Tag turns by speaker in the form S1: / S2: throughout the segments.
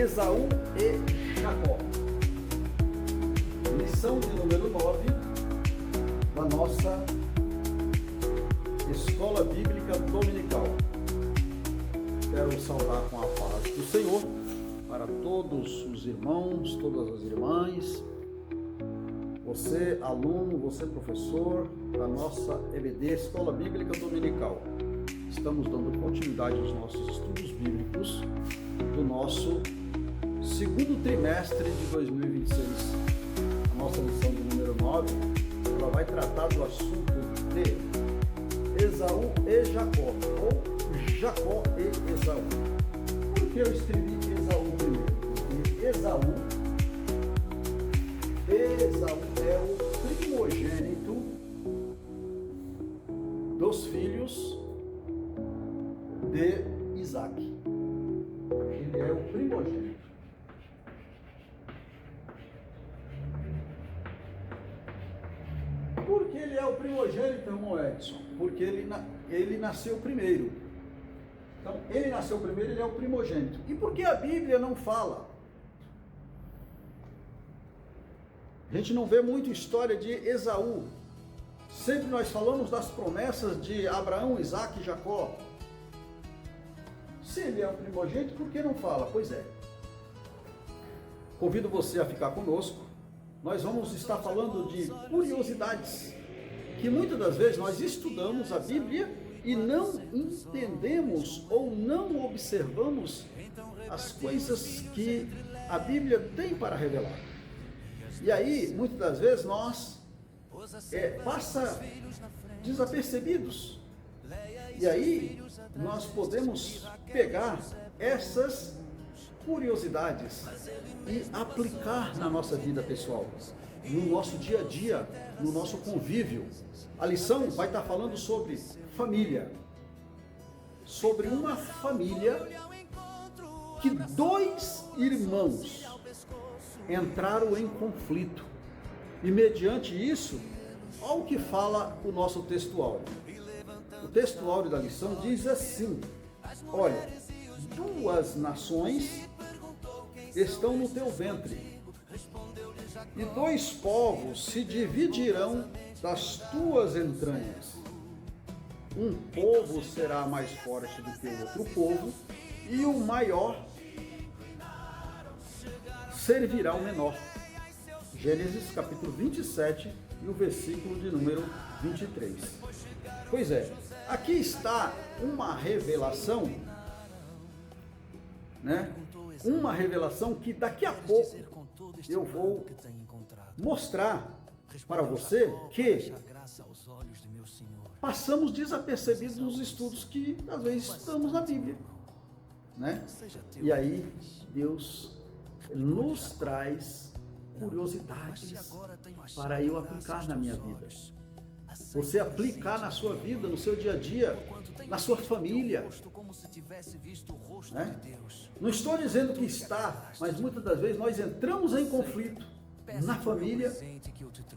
S1: Esaú e Jacó. Lição de número 9 da nossa Escola Bíblica Dominical. Quero saudar com a paz do Senhor para todos os irmãos, todas as irmãs, você aluno, você professor da nossa EBD, Escola Bíblica Dominical. Estamos dando continuidade aos nossos estudos bíblicos do nosso segundo trimestre de 2026. A nossa lição de número 9, ela vai tratar do assunto de Esaú e Jacó, ou Jacó e Esaú. Por que eu escrevi Esaú primeiro? Porque Esaú é o primogênito dos filhos de Isaac. Ele é o primogênito. Por que ele é o primogênito, irmão Edson? Porque ele nasceu primeiro. Então, ele nasceu primeiro, ele é o primogênito. E por que a Bíblia não fala? A gente não vê muito história de Esaú. Sempre nós falamos das promessas de Abraão, Isaac e Jacó. Se ele é o primogênito, por que não fala? Pois é. Convido você a ficar conosco. Nós vamos estar falando de curiosidades, que muitas das vezes nós estudamos a Bíblia e não entendemos ou não observamos as coisas que a Bíblia tem para revelar. E aí, muitas das vezes, nós passa desapercebidos. E aí, nós podemos pegar essas curiosidades e aplicar na nossa vida pessoal, no nosso dia a dia, no nosso convívio. A lição vai estar falando sobre família, sobre uma família que dois irmãos entraram em conflito. E mediante isso, olha o que fala o nosso texto áureo. O texto áureo da lição diz assim: olha, duas nações estão no teu ventre, e dois povos se dividirão das tuas entranhas. Um povo será mais forte do que o outro povo, e o maior servirá ao menor. Gênesis capítulo 27 e o versículo de número 23. Pois é, aqui está uma revelação, né? Uma revelação que daqui a pouco eu vou mostrar para você que passamos desapercebidos nos estudos que às vezes estamos na Bíblia, né? E aí Deus nos traz curiosidades para eu aplicar na minha vida. Você aplicar na sua vida, no seu dia a dia, na sua família, né? Não estou dizendo que está, mas muitas das vezes nós entramos em conflito na família,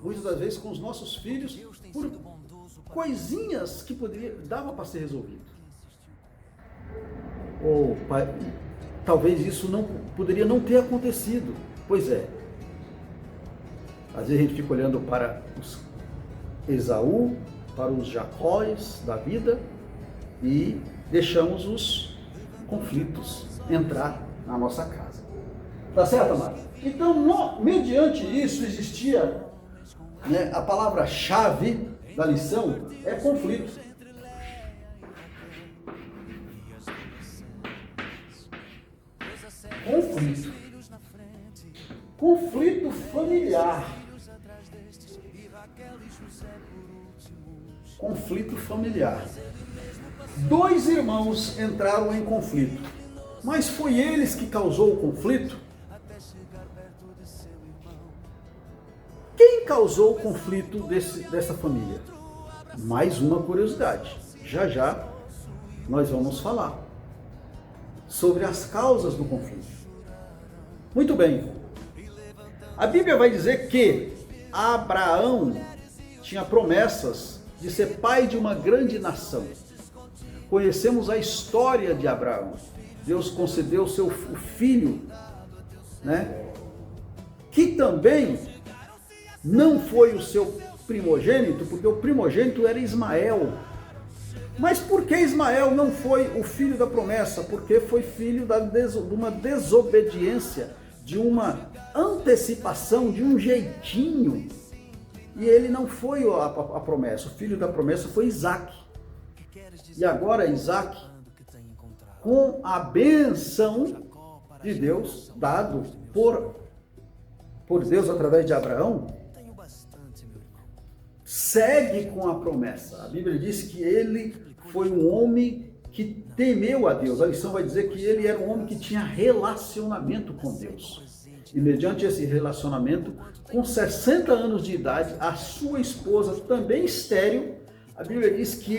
S1: muitas das vezes com os nossos filhos, por coisinhas que dava para ser resolvido. Ou talvez isso poderia não ter acontecido. Pois é. Às vezes a gente fica olhando para os Esaú, para os Jacóis da vida e deixamos os conflitos entrar na nossa casa. Tá certo, amado? Então, mediante isso, existia, né, a palavra-chave da lição é conflito. Conflito. Conflito familiar. Conflito familiar. Dois irmãos entraram em conflito, mas foi eles que causou o conflito? Quem causou o conflito dessa família? Mais uma curiosidade. Já já nós vamos falar sobre as causas do conflito. Muito bem. A Bíblia vai dizer que Abraão tinha promessas de ser pai de uma grande nação. Conhecemos a história de Abraão. Deus concedeu o filho né? Que também não foi o seu primogênito, porque o primogênito era Ismael. Mas por que Ismael não foi o filho da promessa? Porque foi filho de uma desobediência, de uma antecipação, de um jeitinho. E ele não foi a promessa. O filho da promessa foi Isaac. E agora Isaac, com a bênção de Deus, dado por Deus através de Abraão, segue com a promessa. A Bíblia diz que ele foi um homem que temeu a Deus. A lição vai dizer que ele era um homem que tinha relacionamento com Deus. E mediante esse relacionamento, com 60 anos de idade, a sua esposa, também estéril, a Bíblia diz que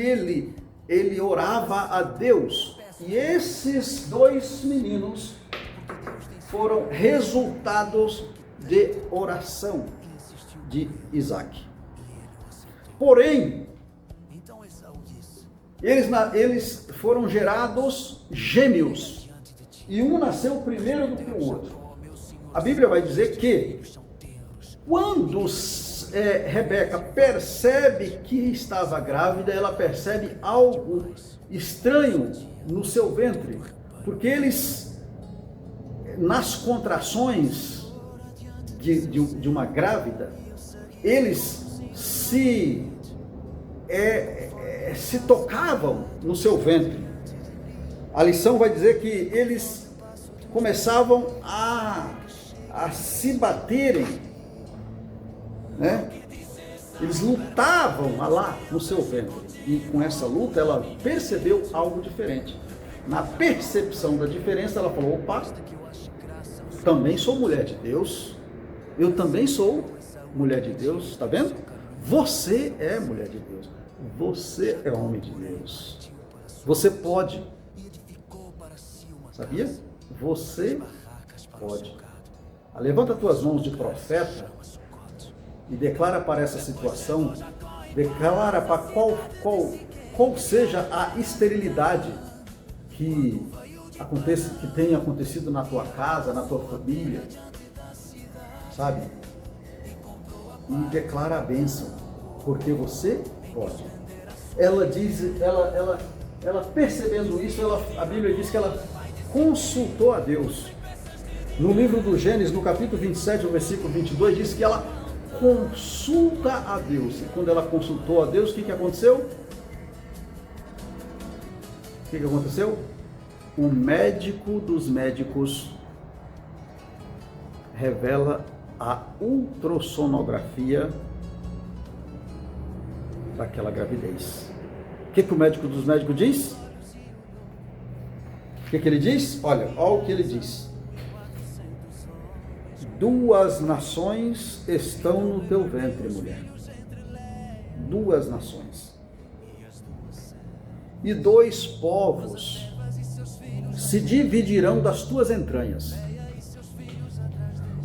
S1: ele orava a Deus. E esses dois meninos foram resultados de oração de Isaac. Porém, eles foram gerados gêmeos, e um nasceu primeiro do que o outro. A Bíblia vai dizer que quando Rebeca percebe que estava grávida, ela percebe algo estranho no seu ventre, porque eles, nas contrações de uma grávida, eles se tocavam no seu ventre. A lição vai dizer que eles começavam a se baterem, né? Eles lutavam lá no seu ventre. E com essa luta ela percebeu algo diferente. Na percepção da diferença ela falou: opa, também sou mulher de Deus. Eu também sou mulher de Deus, está vendo? Você é mulher de Deus. Você é homem de Deus. Você pode. Sabia? Você pode. Levanta tuas mãos de profeta e declara para essa situação, declara para qual seja a esterilidade que tenha acontecido na tua casa, na tua família, sabe? E declara a bênção, porque você pode. Ela diz, ela percebendo isso, a Bíblia diz que ela consultou a Deus. No livro do Gênesis, no capítulo 27, no versículo 22, diz que ela consulta a Deus. E quando ela consultou a Deus, o que aconteceu? O que aconteceu? O médico dos médicos revela a ultrassonografia daquela gravidez. O que o médico dos médicos diz? O que ele diz? Olha o que ele diz. 2 nações estão no teu ventre, mulher. 2 nações. E 2 povos se dividirão das tuas entranhas.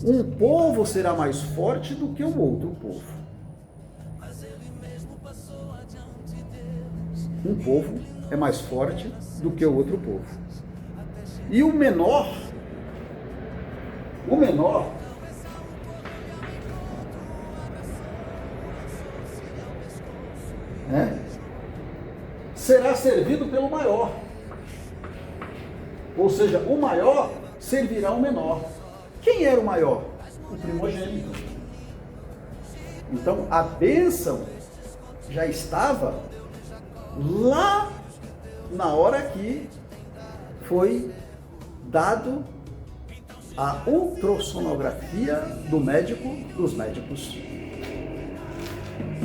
S1: Um povo será mais forte do que o outro povo. Um povo é mais forte do que o outro povo. E o menor, será servido pelo maior. Ou seja, o maior servirá ao menor. Quem era o maior? O primogênito. Então, a bênção já estava lá na hora que foi dado a ultrassonografia do médico dos médicos.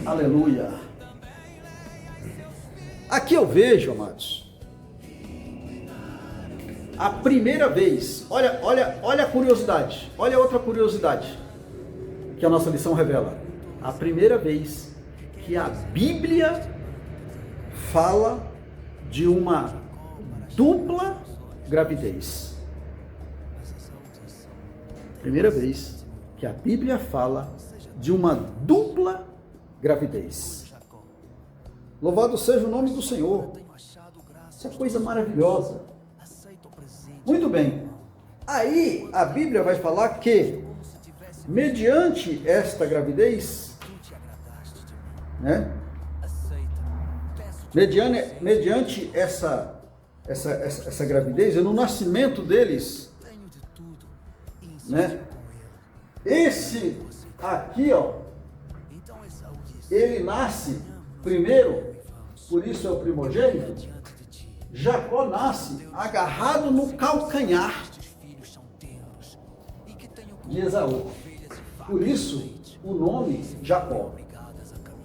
S1: Aleluia! Aqui eu vejo, amados, a primeira vez, olha a curiosidade, olha outra curiosidade que a nossa lição revela. A primeira vez que a Bíblia fala de uma dupla gravidez. Primeira vez que a Bíblia fala de uma dupla gravidez. Louvado seja o nome do Senhor. Isso é coisa maravilhosa. Muito bem. Aí a Bíblia vai falar que, mediante esta gravidez, né? Mediante essa gravidez, no nascimento deles, né? Esse aqui, ó, ele nasce primeiro, por isso é o primogênito. Jacó nasce agarrado no calcanhar de Esaú. Por isso, o nome Jacó.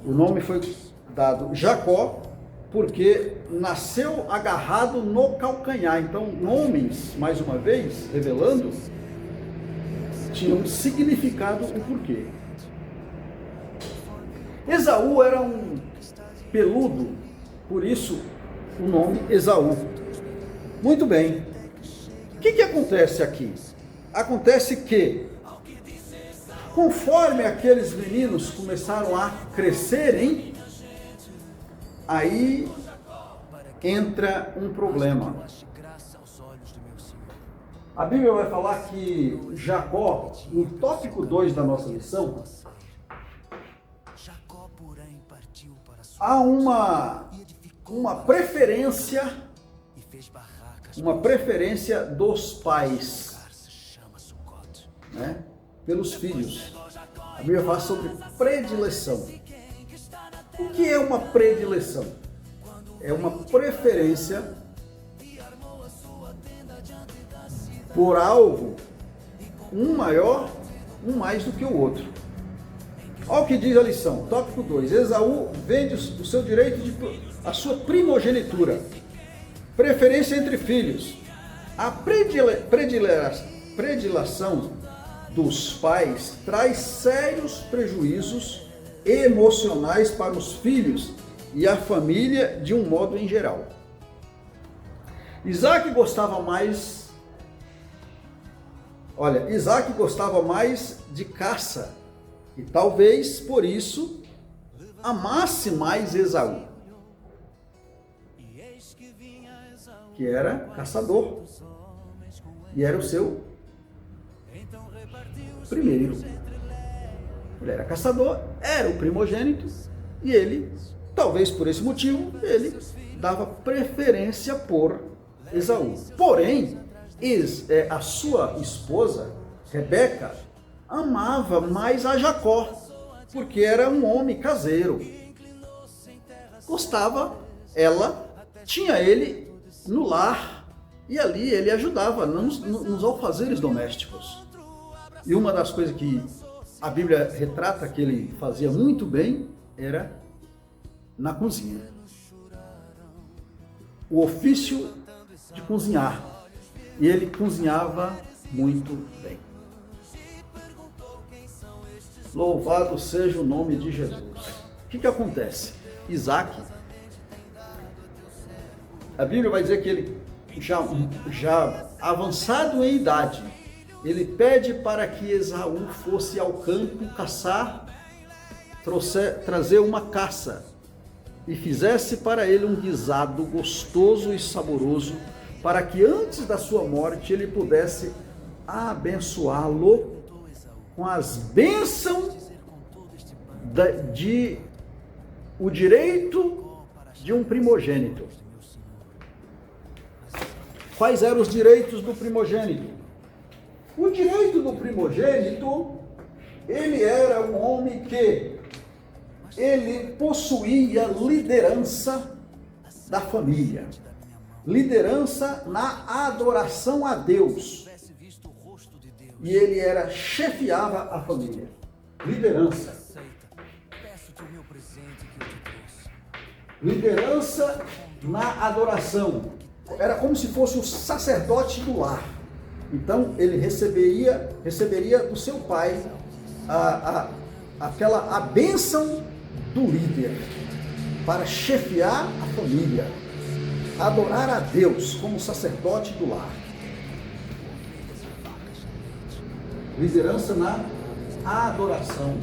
S1: O nome foi dado Jacó porque nasceu agarrado no calcanhar. Então, nomes, mais uma vez, revelando, tinham significado o porquê. Esaú era um peludo, por isso o nome Esaú. Muito bem. O que acontece aqui? Acontece que, conforme aqueles meninos começaram a crescerem, aí entra um problema. A Bíblia vai falar que Jacó, no tópico 2 da nossa lição, há uma preferência dos pais, né, pelos filhos. A Bíblia fala sobre predileção. O que é uma predileção? É uma preferência por algo, um maior, um mais do que o outro. Olha o que diz a lição, tópico 2. Esaú vende o seu direito a sua primogenitura. Preferência entre filhos. A predileção dos pais traz sérios prejuízos emocionais para os filhos e a família de um modo em geral. Isaac gostava mais de caça e talvez por isso amasse mais Esaú, que era caçador e era o seu primeiro. Ele era caçador, era o primogênito e ele, talvez por esse motivo, ele dava preferência por Esaú. Porém, a sua esposa, Rebeca, amava mais a Jacó, porque era um homem caseiro. Gostava, ela tinha ele no lar e ali ele ajudava nos afazeres domésticos. E uma das coisas que a Bíblia retrata que ele fazia muito bem era na cozinha. O ofício de cozinhar. E ele cozinhava muito bem. Louvado seja o nome de Jesus. O que acontece? Isaac, a Bíblia vai dizer que ele já avançado em idade, ele pede para que Esaú fosse ao campo caçar, trazer uma caça e fizesse para ele um guisado gostoso e saboroso, para que antes da sua morte ele pudesse abençoá-lo com as bênçãos o direito de um primogênito. Quais eram os direitos do primogênito? O direito do primogênito, ele era um homem que ele possuía liderança da família, liderança na adoração a Deus, e ele chefiava a família. Liderança na adoração. Era como se fosse o sacerdote do lar. Então ele receberia do seu pai a bênção do líder para chefiar a família, adorar a Deus como sacerdote do lar. Liderança na adoração.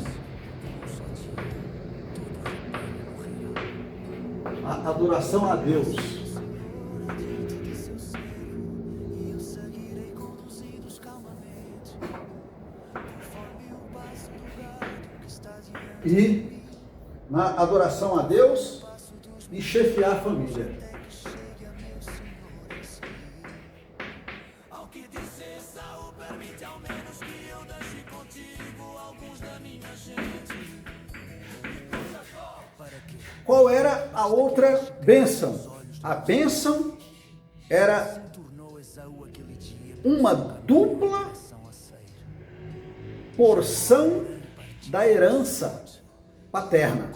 S1: A adoração a Deus. e na adoração a Deus e chefiar a família. Qual era a outra bênção? A bênção era uma dupla porção da herança paterna.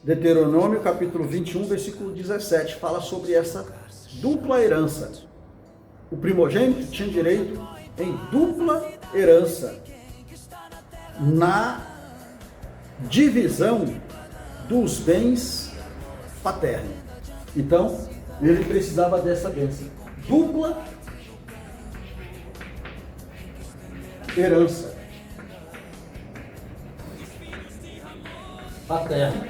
S1: Deuteronômio capítulo 21, versículo 17, fala sobre essa dupla herança. O primogênito tinha direito em dupla herança na divisão dos bens paternos. Então, ele precisava dessa bênção. Dupla herança paterna.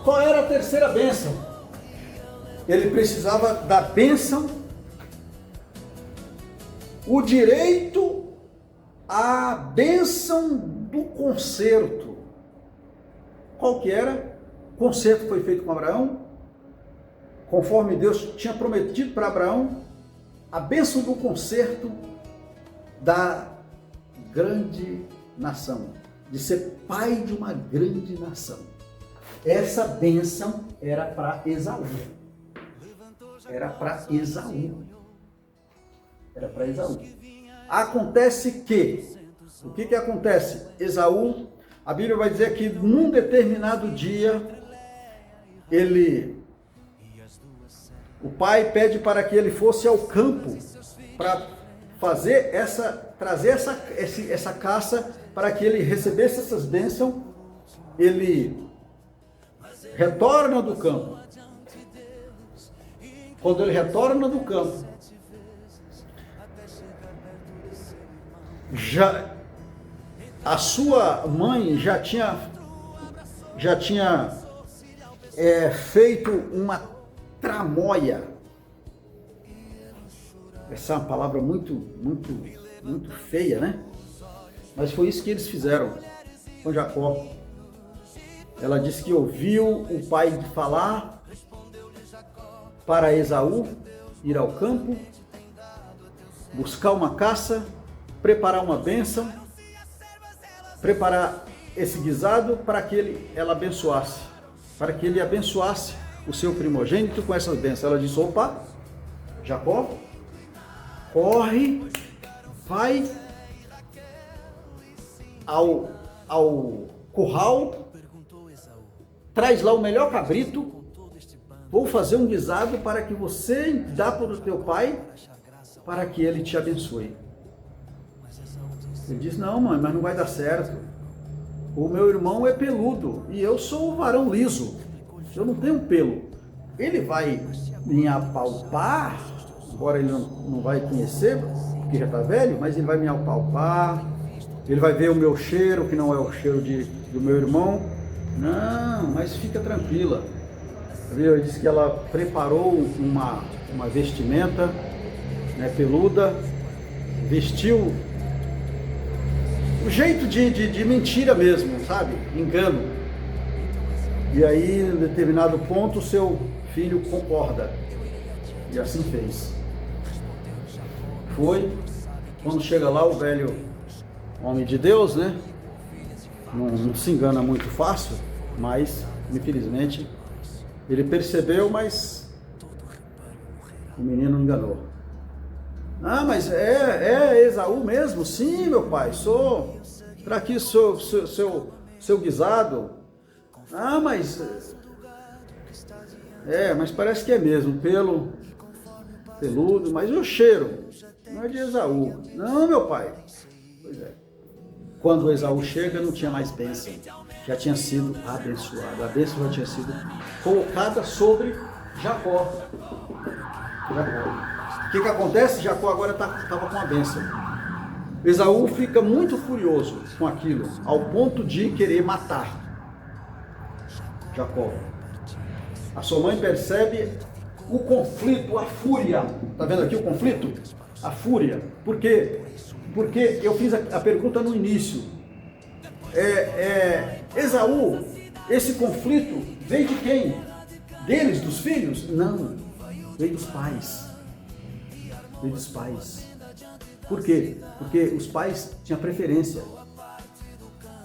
S1: Qual era a terceira bênção? Ele precisava da bênção, o direito à bênção do conserto. Qual que era? O conserto foi feito com Abraão, conforme Deus tinha prometido para Abraão, a bênção do conserto da grande nação, de ser pai de uma grande nação. Essa bênção era para Esaú. Era para Esaú. Era para Esaú. Acontece que, o que acontece? Esaú, a Bíblia vai dizer que num determinado dia, o pai pede para que ele fosse ao campo para trazer essa caça para que ele recebesse essas bênçãos. Ele retorna do campo. Quando ele retorna do campo, a sua mãe já tinha feito uma tramóia. Essa é uma palavra muito feia, né? Mas foi isso que eles fizeram com Jacó. Ela disse que ouviu o pai falar para Esaú ir ao campo, buscar uma caça, preparar uma bênção, preparar esse guisado para que ela abençoasse, para que ele abençoasse o seu primogênito com essas bênçãos. Ela disse: opa, Jacó, corre, vai ao curral, traz lá o melhor cabrito, vou fazer um guisado para que você dá para o teu pai, para que ele te abençoe. Ele disse: não, mãe, mas não vai dar certo. O meu irmão é peludo e eu sou um varão liso. Eu não tenho pelo. Ele vai me apalpar, embora ele não vai conhecer, porque já está velho, mas ele vai me apalpar. Ele vai ver o meu cheiro, que não é o cheiro do meu irmão. Não, mas fica tranquila. Ele disse que ela preparou uma vestimenta, né, peluda, vestiu o jeito de mentira mesmo, sabe? Engano. E aí, em determinado ponto, o seu filho concorda. E assim fez. Foi. Quando chega lá, o velho homem de Deus, né? Não se engana muito fácil, mas, infelizmente, ele percebeu, mas o menino enganou. Ah, mas é Esaú mesmo? Sim, meu pai, sou. Tra aqui seu guisado. Ah, mas parece que é mesmo, peludo, mas e o cheiro? Não é de Esaú. Não, meu pai. Pois é. Quando Esaú chega, não tinha mais bênção. Já tinha sido abençoado. A bênção já tinha sido colocada sobre Jacó. O que acontece? Jacó agora estava com a bênção. Esaú fica muito furioso com aquilo, ao ponto de querer matar Jacó. A sua mãe percebe o conflito, a fúria. Está vendo aqui o conflito? a fúria. Por quê? Porque eu fiz a pergunta no início. Esaú, esse conflito veio de quem? Deles, dos filhos? Não, veio dos pais. Veio dos pais. Por quê? Porque os pais tinham preferência.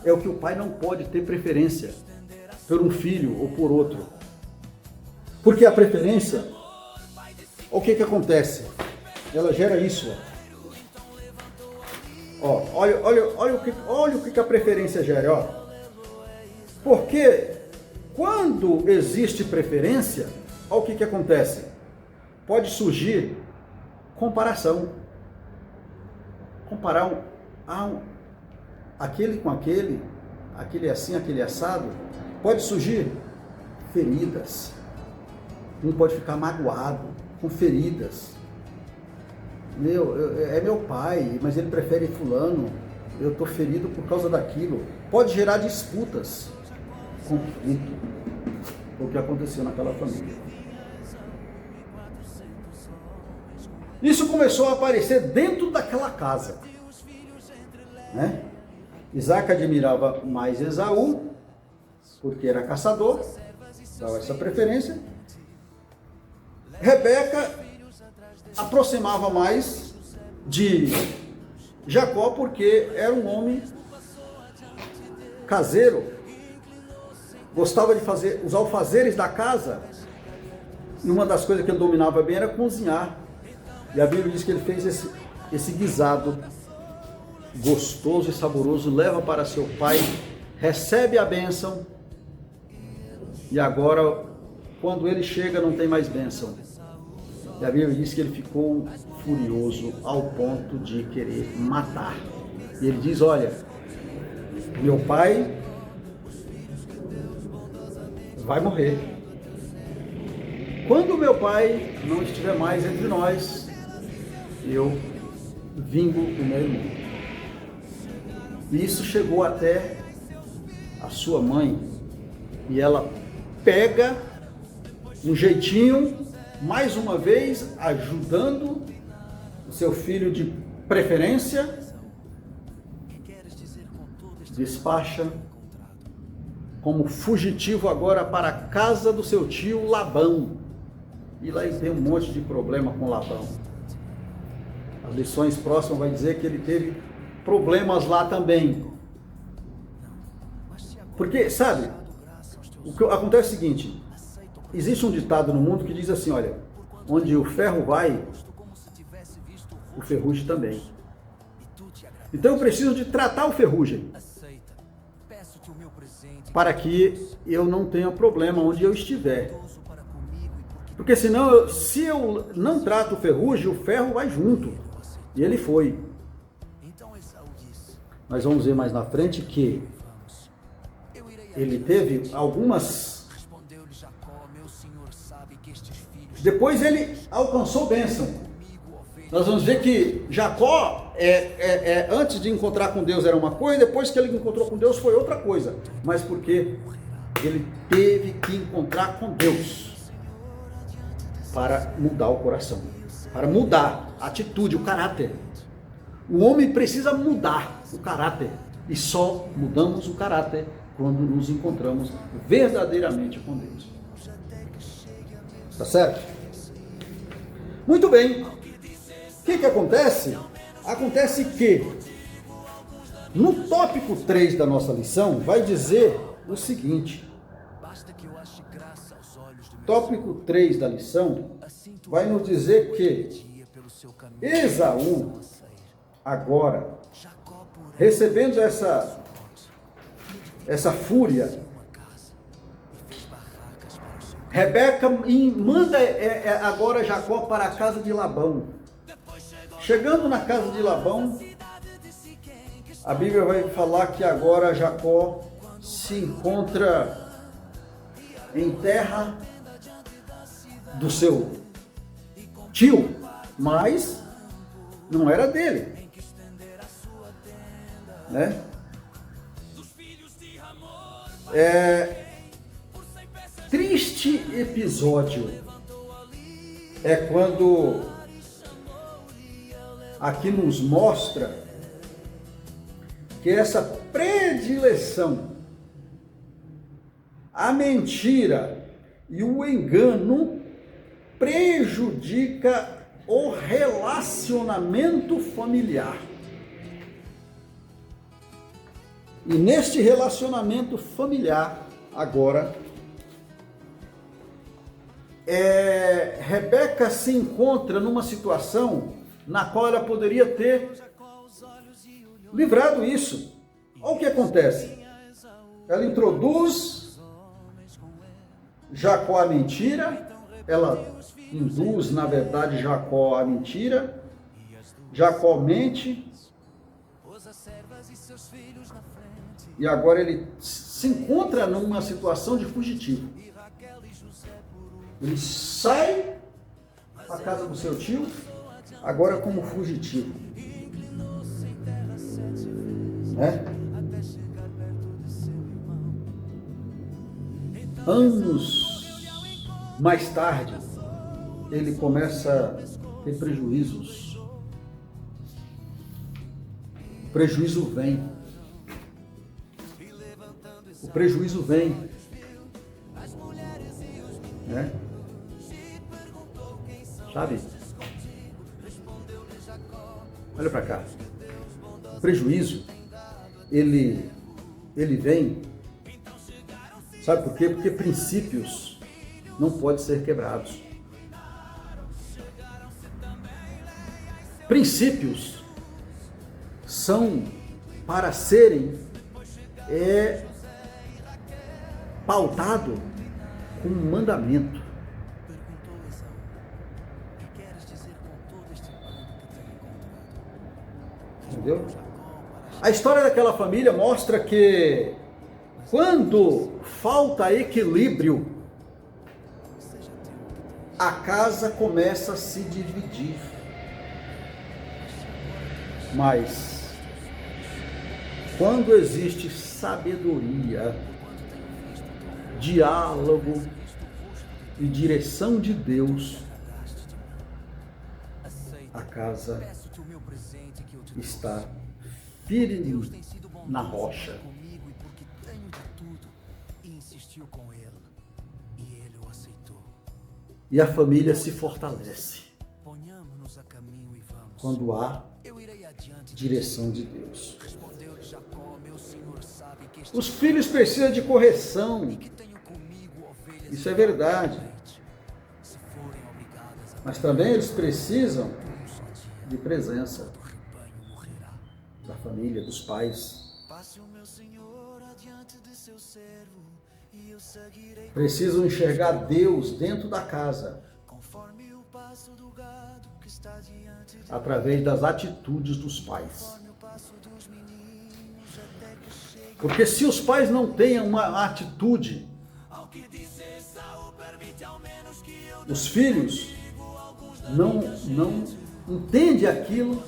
S1: É o que o pai não pode ter preferência por um filho ou por outro. Porque a preferência, o que acontece? Ela gera isso. Olha o que a preferência gera. Ó. Porque quando existe preferência, olha o que acontece. Pode surgir comparação. Comparar aquele com aquele assim, aquele assado. Pode surgir feridas. Um pode ficar magoado, com feridas. É meu pai, mas ele prefere fulano. Eu estou ferido por causa daquilo. Pode gerar disputas, conflito. O que aconteceu naquela família. Isso começou a aparecer dentro daquela casa. Né? Isaac admirava mais Esaú, porque era caçador, dava essa preferência. Rebeca aproximava mais de Jacó, porque era um homem caseiro, gostava de fazer os alfazeres da casa, e uma das coisas que ele dominava bem era cozinhar. E a Bíblia diz que ele fez esse guisado gostoso e saboroso, leva para seu pai, recebe a bênção, e agora, quando ele chega, não tem mais bênção. E a Bíblia diz que ele ficou furioso ao ponto de querer matar. E ele diz, olha, meu pai vai morrer. Quando meu pai não estiver mais entre nós, eu vingo o meu irmão. E isso chegou até a sua mãe. E ela pega um jeitinho, mais uma vez, ajudando o seu filho de preferência, despacha como fugitivo agora para a casa do seu tio Labão. E lá ele tem um monte de problema com Labão. As lições próximas vai dizer que ele teve problemas lá também. Porque, sabe, o que acontece é o seguinte, existe um ditado no mundo que diz assim, olha, onde o ferro vai, o ferrugem também. Então eu preciso de tratar o ferrugem, para que eu não tenha problema onde eu estiver. Porque senão, se eu não trato o ferrugem, o ferro vai junto. E ele foi. Nós vamos ver mais na frente que ele teve algumas... Depois ele alcançou bênção. Nós vamos ver que Jacó, antes de encontrar com Deus era uma coisa, depois que ele encontrou com Deus foi outra coisa. Mas porque ele teve que encontrar com Deus para mudar o coração, para mudar a atitude, o caráter. O homem precisa mudar o caráter. E só mudamos o caráter quando nos encontramos verdadeiramente com Deus. Tá certo? Muito bem. O que acontece? Acontece que no tópico 3 da nossa lição vai dizer o seguinte. Tópico 3 da lição vai nos dizer que Esaú, agora, recebendo essa fúria, Rebeca manda agora Jacó para a casa de Labão. Chegando na casa de Labão, a Bíblia vai falar que agora Jacó se encontra em terra do seu tio, mas não era dele, né? Triste episódio é quando aqui nos mostra que essa predileção à mentira e o engano prejudica o relacionamento familiar. E neste relacionamento familiar, agora, Rebeca se encontra numa situação na qual ela poderia ter livrado isso. Olha o que acontece. Ela introduz Jacó à mentira, ela induz, na verdade, Jacó à mentira, Jacó mente, e agora ele se encontra numa situação de fugitivo. Ele sai da casa do seu tio, agora como fugitivo. Anos mais tarde, ele começa a ter prejuízos. O prejuízo vem. O prejuízo vem. Sabe? Olha para cá. O prejuízo, ele vem. Sabe por quê? Porque princípios não podem ser quebrados. Princípios são para serem pautados com um mandamento. Entendeu? A história daquela família mostra que quando falta equilíbrio, a casa começa a se dividir. Mas quando existe sabedoria, diálogo e direção de Deus, a casa está firme na rocha. E a família se fortalece quando há direção de Deus. Os filhos precisam de correção. Isso é verdade. Mas também eles precisam de presença da família, dos pais. Precisam enxergar Deus dentro da casa, através das atitudes dos pais. Porque se os pais não têm uma atitude, os filhos não entendem aquilo,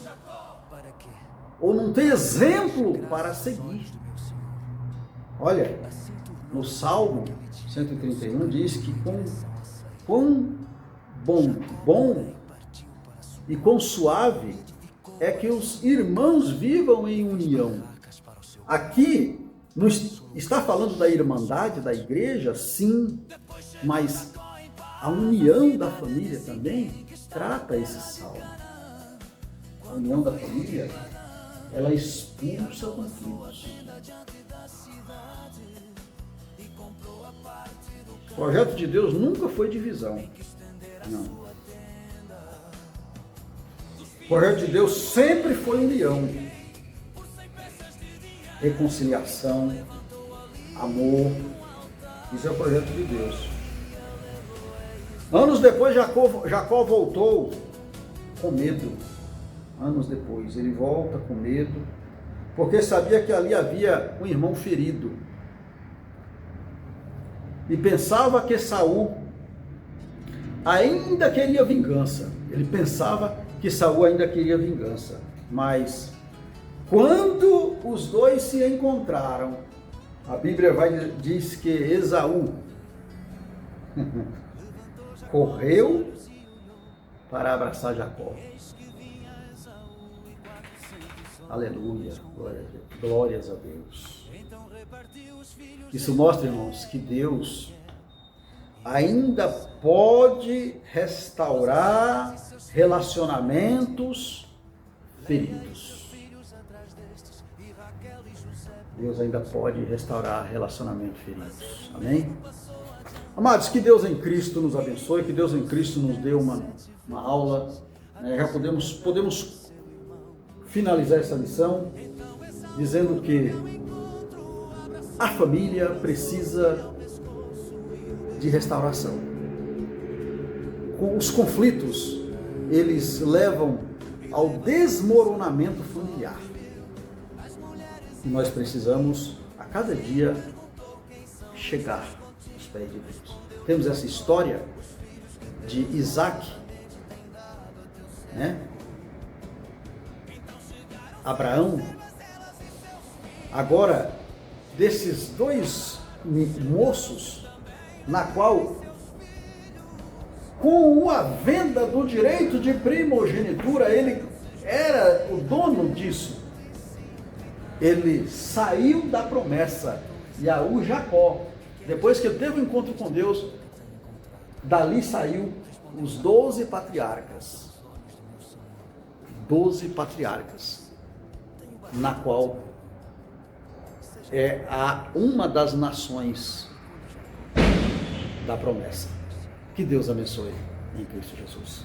S1: ou não tem exemplo para seguir. Olha, no Salmo 131 diz que quão bom e quão suave é que os irmãos vivam em união. Aqui está falando da irmandade da igreja, sim, mas a união da família também trata esse salmo. A união da família, ela expulsa conflitos. O projeto de Deus nunca foi divisão. Não. O projeto de Deus sempre foi união, reconciliação, amor. Isso é o projeto de Deus. Anos depois, Jacó voltou com medo. Anos depois, ele volta com medo, porque sabia que ali havia um irmão ferido. E pensava que Saul ainda queria vingança. Ele pensava que Saul ainda queria vingança. Mas quando os dois se encontraram, a Bíblia diz que Esaú correu para abraçar Jacó. Aleluia, glórias a Deus. Isso mostra, irmãos, que Deus ainda pode restaurar relacionamentos feridos. Deus ainda pode restaurar relacionamentos feridos. Amém? Amados, que Deus em Cristo nos abençoe, que Deus em Cristo nos dê uma aula. Já podemos finalizar essa lição dizendo que a família precisa de restauração. Os conflitos, eles levam ao desmoronamento familiar. E nós precisamos, a cada dia, chegar aos pés de Deus. Temos essa história de Isaac, né? Abraão. Agora, desses dois moços, na qual, com a venda do direito de primogenitura, ele era o dono disso. Ele saiu da promessa. E o Jacó, depois que ele teve um encontro com Deus, dali saiu os 12 patriarcas. 12 patriarcas, na qual é uma das nações da promessa. Que Deus abençoe em Cristo Jesus.